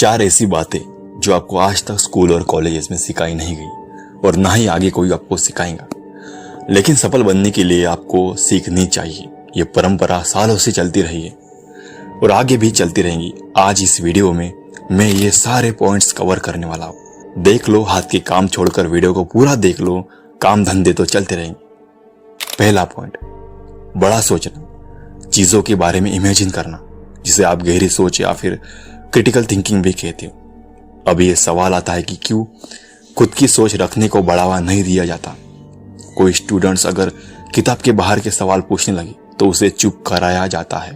4 ऐसी बातें जो आपको आज तक स्कूल और कॉलेजेस में सिखाई नहीं गई और ना ही आगे कोई आपको सिखाएगा, लेकिन सफल बनने के लिए आपको सीखनी चाहिए। ये परंपरा सालों से चलती रही है और आगे भी चलती रहेंगी। आज इस वीडियो में मैं ये सारे पॉइंट्स कवर करने वाला हूँ। देख लो, हाथ के काम छोड़कर वीडियो को पूरा देख लो, काम धंधे तो चलते रहेंगे। पहला पॉइंट, बड़ा सोचना, चीजों के बारे में इमेजिन करना, जिसे आप गहरी सोच या फिर क्रिटिकल थिंकिंग भी कहते हो। अब ये सवाल आता है कि क्यों खुद की सोच रखने को बढ़ावा नहीं दिया जाता। कोई स्टूडेंट्स अगर किताब के बाहर के सवाल पूछने लगे तो उसे चुप कराया जाता है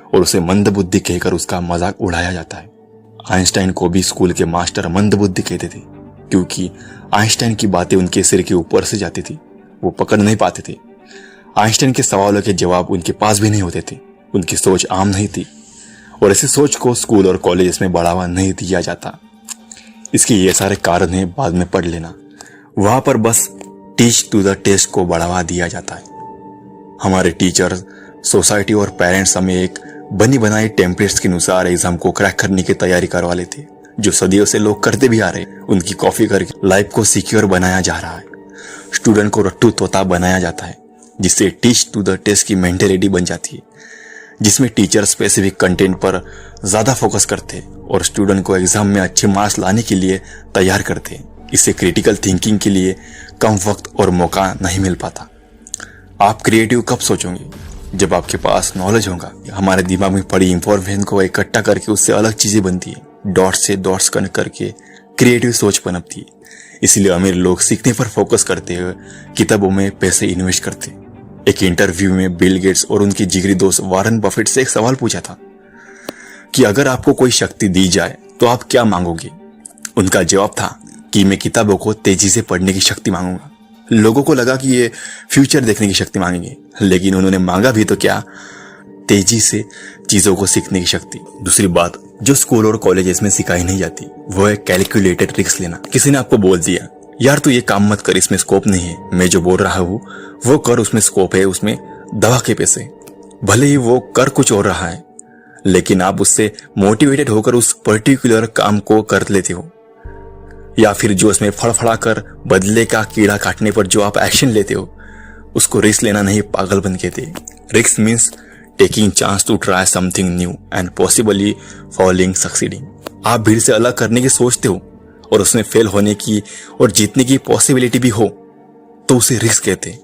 और उसे मंदबुद्धि कहकर उसका मजाक उड़ाया जाता है। आइंस्टाइन को भी स्कूल के मास्टर मंदबुद्धि कहते थे, क्योंकि आइंस्टाइन की बातें उनके सिर के ऊपर से जाती थी, वो पकड़ नहीं पाते थे। आइंस्टाइन के सवालों के जवाब उनके पास भी नहीं होते थे, उनकी सोच आम नहीं थी और ऐसी सोच को स्कूल और कॉलेज में बढ़ावा नहीं दिया जाता। इसके ये सारे कारण हैं, बाद में पढ़ लेना। वहां पर बस टीच टू द टेस्ट को बढ़ावा दिया जाता है। हमारे टीचर्स, सोसाइटी और पेरेंट्स हमें एक बनी बनाई टेम्पलेट्स के अनुसार एग्जाम को क्रैक करने की तैयारी करवा लेते, जो सदियों से लोग करते भी आ रहे। उनकी कॉपी करके लाइफ को सिक्योर बनाया जा रहा है। स्टूडेंट को रट्टू तोता बनाया जाता है, जिससे टीच टू द टेस्ट की मेंटेलिटी बन जाती है, जिसमें टीचर स्पेसिफिक कंटेंट पर ज्यादा फोकस करते और स्टूडेंट को एग्जाम में अच्छे मार्क्स लाने के लिए तैयार करते। इससे क्रिटिकल थिंकिंग के लिए कम वक्त और मौका नहीं मिल पाता। आप क्रिएटिव कब सोचोगे? जब आपके पास नॉलेज होगा। हमारे दिमाग में पड़ी इंफॉर्मेशन को इकट्ठा करके उससे अलग चीजें बनती है। डॉट्स से डॉट्स कनेक्ट करके क्रिएटिव सोच पनपती है। इसलिए अमीर लोग सीखने पर फोकस करते हुए किताबों में पैसे इन्वेस्ट करते। एक इंटरव्यू में बिल गेट्स और उनकी जिगरी दोस्त वॉरेन बफेट से एक सवाल पूछा था कि अगर आपको कोई शक्ति दी जाए तो आप क्या मांगोगे? उनका जवाब था कि मैं किताबों को तेजी से पढ़ने की शक्ति मांगूंगा। लोगों को लगा कि ये फ्यूचर देखने की शक्ति मांगेंगे, लेकिन उन्होंने मांगा भी तो क्या, तेजी से चीजों को सीखने की शक्ति। दूसरी बात जो स्कूल और कॉलेजेस में सिखाई नहीं जाती वो है कैलकुलेटेड रिस्क लेना। किसी ने आपको बोल दिया, यार तू ये काम मत कर, इसमें स्कोप नहीं है। मैं जो बोल रहा हूँ वो कर, उसमें स्कोप है, उसमें दवा के पैसे। भले ही वो कर कुछ और रहा है, लेकिन आप उससे मोटिवेटेड होकर उस पर्टिकुलर काम को कर लेते हो। या फिर जो उसमें फड़फड़ा कर बदले का कीड़ा काटने पर जो आप एक्शन लेते हो, उसको रिस्क लेना नहीं, पागलपन कहते। Risk means taking chance to try something new and possibly falling succeeding. आप भीड़ से अलग करने की सोचते हो और उसमें फेल होने की और जीतने की पॉसिबिलिटी भी हो तो उसे रिस्क कहते।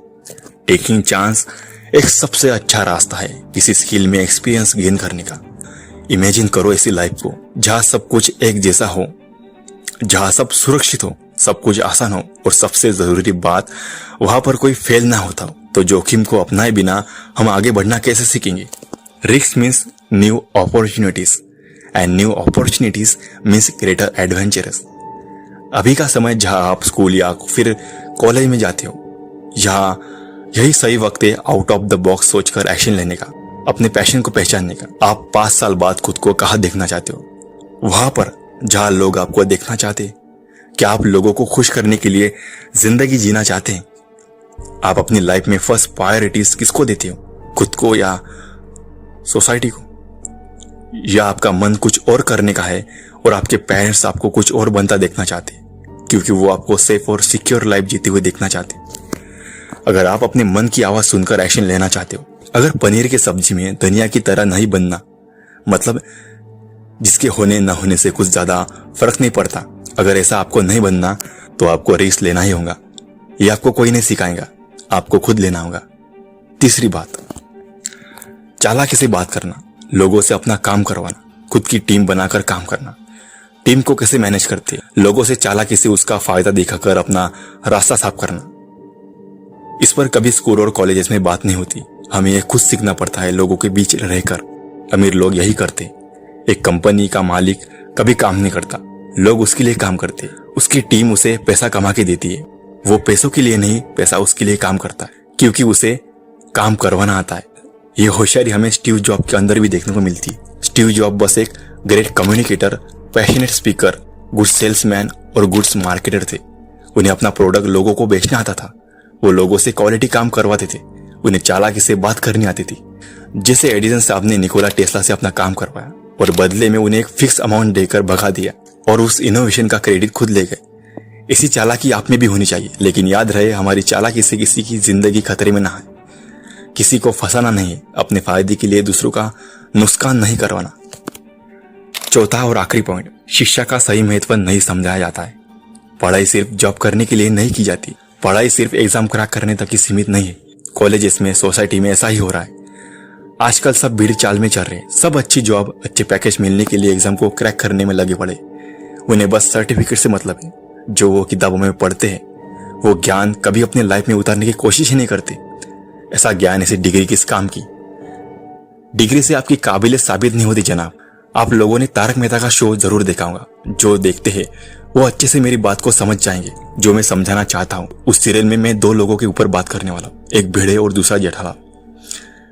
टेकिंग चांस एक सबसे अच्छा रास्ता है किसी स्किल में एक्सपीरियंस गेन करने का। इमेजिन करो ऐसी लाइफ को जहां सब कुछ एक जैसा हो, जहां सब सुरक्षित हो, सब कुछ आसान हो और सबसे जरूरी बात वहां पर कोई फेल ना होता हो। तो जोखिम को अपनाए बिना हम आगे बढ़ना कैसे सीखेंगे? Risk means new opportunities and new opportunities means greater adventurous. अभी का समय जहां आप स्कूल या फिर कॉलेज में जाते हो, यहाँ यही सही वक्त है आउट ऑफ द बॉक्स सोचकर एक्शन लेने का, अपने पैशन को पहचानने का। आप 5 साल बाद खुद को कहाँ देखना चाहते हो? वहां पर जहां लोग आपको देखना चाहते। क्या आप लोगों को खुश करने के लिए जिंदगी जीना चाहते हैं? आप अपनी लाइफ में फर्स्ट प्रायोरिटीज किसको देते हो? खुद को या सोसाइटी को? या आपका मन कुछ और करने का है और आपके पेरेंट्स आपको कुछ और बनता देखना चाहते क्योंकि वो आपको सेफ और सिक्योर लाइफ जीते हुए देखना चाहते? अगर आप अपने मन की आवाज सुनकर एक्शन लेना चाहते हो, अगर पनीर की सब्जी में धनिया की तरह नहीं बनना, मतलब जिसके होने न होने से कुछ ज्यादा फर्क नहीं पड़ता, अगर ऐसा आपको नहीं बनना तो आपको रिस्क लेना ही होगा। ये आपको कोई नहीं सिखाएगा, आपको खुद लेना होगा। तीसरी बात, चालाकी से बात करना, लोगों से अपना काम करवाना, खुद की टीम बनाकर काम करना। टीम को कैसे मैनेज करते हैं? लोगों से चालाकी से उसका फायदा दिखाकर अपना रास्ता साफ करना। इस पर कभी स्कूल और कॉलेजेस में बात नहीं होती, हमें यह खुद सीखना पड़ता है लोगों के बीच रहकर। अमीर लोग यही करते। एक कंपनी का मालिक कभी काम नहीं करता, लोग उसके लिए काम करते। उसकी टीम उसे पैसा कमा के देती है, वो पैसों के लिए नहीं, पैसा उसके लिए काम करता है क्योंकि उसे काम करवाना आता है। ये होशियारी हमें स्टीव जॉब के अंदर भी देखने को मिलती है। स्टीव जॉब बस एक great communicator, passionate speaker, good salesman और गुड्स मार्केटर थे। उन्हें अपना प्रोडक्ट लोगों को बेचना आता था। वो लोगों से क्वालिटी काम करवाते थे। उन्हें चालाकी से बात करनी आती थी। जैसे एडिसन साहब ने निकोला टेस्ला से अपना काम करवाया। और बदले में उन्हें एक फिक्स अमाउंट देकर भगा दिया और उस इनोवेशन का क्रेडिट खुद ले गए। इसी चालाकी आप में भी होनी चाहिए, लेकिन याद रहे हमारी चालाकी से किसी की जिंदगी खतरे में ना आए। किसी को फंसाना नहीं, अपने फायदे के लिए दूसरों का नुकसान नहीं करवाना। चौथा और आखिरी पॉइंट, शिक्षा का सही महत्व नहीं समझाया जाता है। पढ़ाई सिर्फ जॉब करने के लिए नहीं की जाती। पढ़ाई सिर्फ एग्जाम क्रैक करने तक ही सीमित नहीं है। कॉलेजेस में, सोसाइटी में ऐसा ही हो रहा है। आजकल सब भीड़ चाल में चल रहे हैं। सब अच्छी जॉब, अच्छे पैकेज मिलने के लिए एग्जाम को क्रैक करने में लगे पड़े। उन्हें बस सर्टिफिकेट से मतलब है। जो वो किताबों में पढ़ते हैं वो ज्ञान कभी अपने लाइफ में उतारने की कोशिश ही नहीं करते। ऐसा ज्ञान, ऐसी डिग्री किस काम की? डिग्री से आपकी काबिलियत साबित नहीं होती जनाब। आप लोगों ने तारक मेहता का शो जरूर देखा होगा। जो देखते हैं वो अच्छे से मेरी बात को समझ जाएंगे जो मैं समझाना चाहता हूँ। उस सीरियल में मैं दो लोगों के ऊपर बात करने वाला हूँ, एक भिड़े और दूसरा जेठालाल।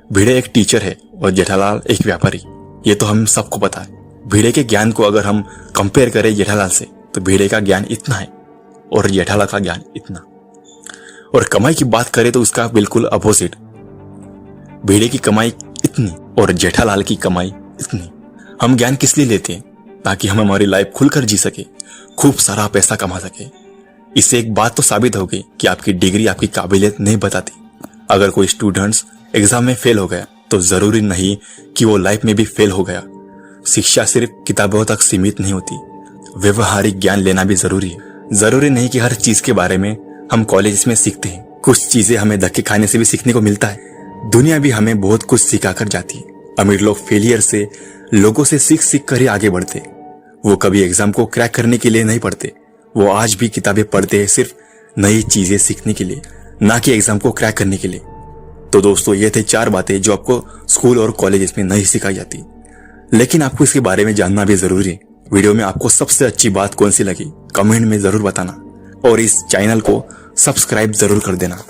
भिड़े एक टीचर है और जेठालाल एक व्यापारी। ये तो हम सबको पता है। भिड़े के ज्ञान को अगर हम कंपेयर करें जेठालाल से तो भिड़े का ज्ञान इतना है और जेठालाल का ज्ञान इतना। और कमाई की बात करें तो उसका बिल्कुल अपोजिट। भिड़े की कमाई इतनी और जेठालाल की कमाई इतनी। हम ज्ञान किस लिए लेते हैं? ताकि हम हमारी लाइफ खुलकर जी सके, खूब सारा पैसा कमा सके। इससे एक बात तो साबित हो गई कि आपकी डिग्री आपकी काबिलियत नहीं बताती। अगर कोई स्टूडेंट्स एग्जाम में फेल हो गया तो जरूरी नहीं कि वो लाइफ में भी फेल हो गया। शिक्षा सिर्फ किताबों तक सीमित नहीं होती, व्यवहारिक ज्ञान लेना भी जरूरी है। जरूरी नहीं कि हर चीज के बारे में हम कॉलेज में सीखते हैं। कुछ चीजें हमें धक्के खाने से भी सीखने को मिलता है। दुनिया भी हमें बहुत कुछ सिखा कर जाती है। अमीर लोग फेलियर से, लोगों से सीख सीख कर ही आगे बढ़ते। वो कभी एग्जाम को क्रैक करने के लिए नहीं पढ़ते। वो आज भी किताबें पढ़ते हैं सिर्फ नई चीजें सीखने के लिए, ना कि एग्जाम को क्रैक करने के लिए। तो दोस्तों, ये थे 4 बातें जो आपको स्कूल और कॉलेजेस में नहीं सिखाई जाती, लेकिन आपको इसके बारे में जानना भी जरूरी है। वीडियो में आपको सबसे अच्छी बात कौन सी लगी कमेंट में जरूर बताना और इस चैनल को सब्सक्राइब जरूर कर देना।